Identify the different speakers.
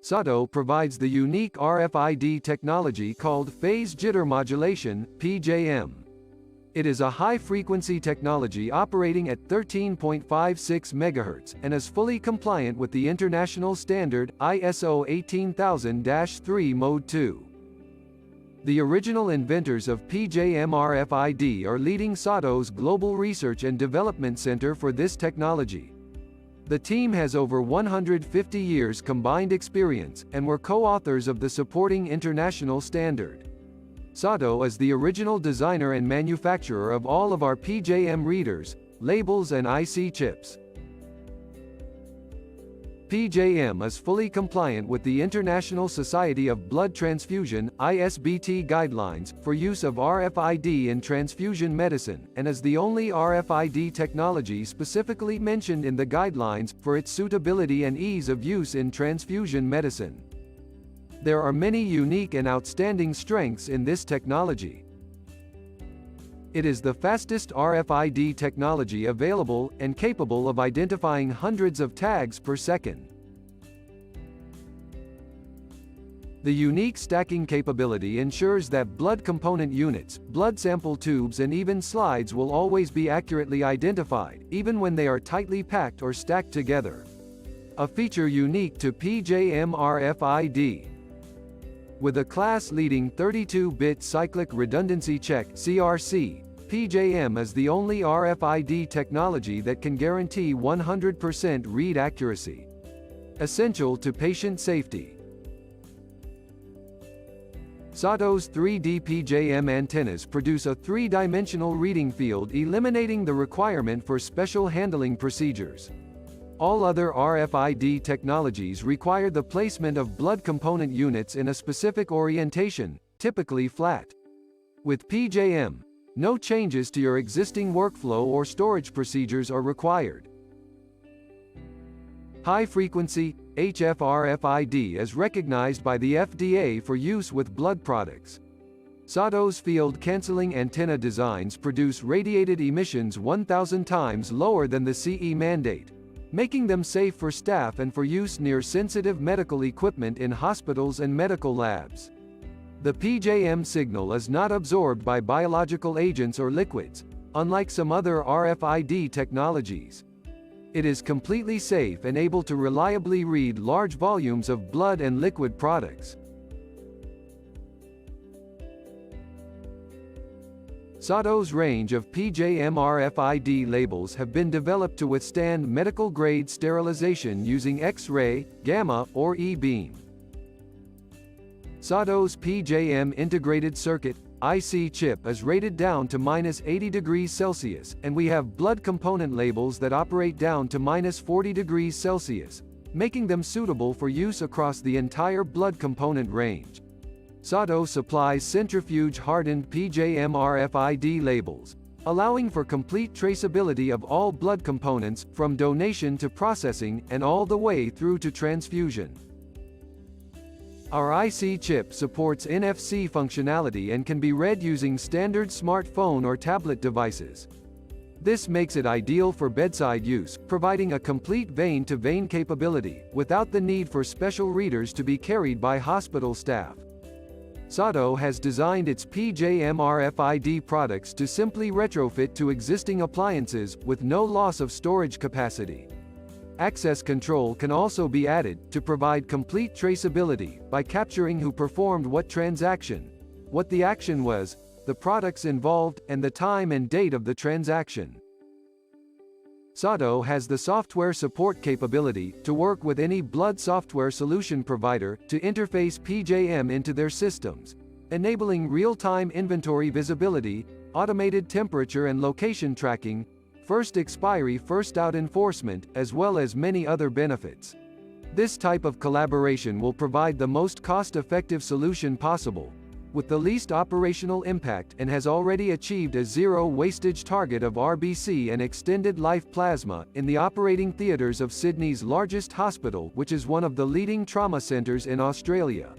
Speaker 1: SATO provides the unique RFID technology called phase jitter modulation, PJM. It is a high-frequency technology operating at 13.56 MHz and is fully compliant with the international standard ISO 18000-3 Mode 2. The original inventors of PJM RFID are leading SATO's Global Research and Development Center for this technology. The team has over 150 years combined experience, and were co-authors of the supporting international standard. SATO is the original designer and manufacturer of all of our PJM readers, labels and IC chips. PJM is fully compliant with the International Society of Blood Transfusion (ISBT) guidelines for use of RFID in transfusion medicine, and is the only RFID technology specifically mentioned in the guidelines for its suitability and ease of use in transfusion medicine. There are many unique and outstanding strengths in this technology. It is the fastest RFID technology available and capable of identifying hundreds of tags per second. The unique stacking capability ensures that blood component units, blood sample tubes and even slides will always be accurately identified, even when they are tightly packed or stacked together. A feature unique to PJM RFID. With a class-leading 32-bit cyclic redundancy check (CRC), PJM is the only RFID technology that can guarantee 100% read accuracy. Essential to patient safety. SATO's 3D PJM antennas produce a three-dimensional reading field, eliminating the requirement for special handling procedures. All other RFID technologies require the placement of blood component units in a specific orientation, typically flat. With PJM, no changes to your existing workflow or storage procedures are required. High-frequency, HF RFID is recognized by the FDA for use with blood products. SATO's field-canceling antenna designs produce radiated emissions 1,000 times lower than the CE mandate, making them safe for staff and for use near sensitive medical equipment in hospitals and medical labs. The PJM signal is not absorbed by biological agents or liquids, unlike some other RFID technologies. It is completely safe and able to reliably read large volumes of blood and liquid products. SATO's range of PJM RFID labels have been developed to withstand medical-grade sterilization using X-ray, gamma, or E-beam. SATO's PJM integrated circuit IC chip is rated down to -80°C, and we have blood component labels that operate down to -40°C, making them suitable for use across the entire blood component range. SATO supplies centrifuge-hardened PJM RFID labels, allowing for complete traceability of all blood components, from donation to processing, and all the way through to transfusion. Our IC chip supports NFC functionality and can be read using standard smartphone or tablet devices. This makes it ideal for bedside use, providing a complete vein-to-vein capability, without the need for special readers to be carried by hospital staff. SATO has designed its PJM RFID products to simply retrofit to existing appliances, with no loss of storage capacity. Access control can also be added, to provide complete traceability, by capturing who performed what transaction, what the action was, the products involved, and the time and date of the transaction. SATO has the software support capability to work with any blood software solution provider to interface PJM into their systems, enabling real-time inventory visibility, automated temperature and location tracking, first expiry first out enforcement, as well as many other benefits. This type of collaboration will provide the most cost-effective solution possible, with the least operational impact, and has already achieved a zero wastage target of RBC and extended life plasma in the operating theatres of Sydney's largest hospital, which is one of the leading trauma centres in Australia.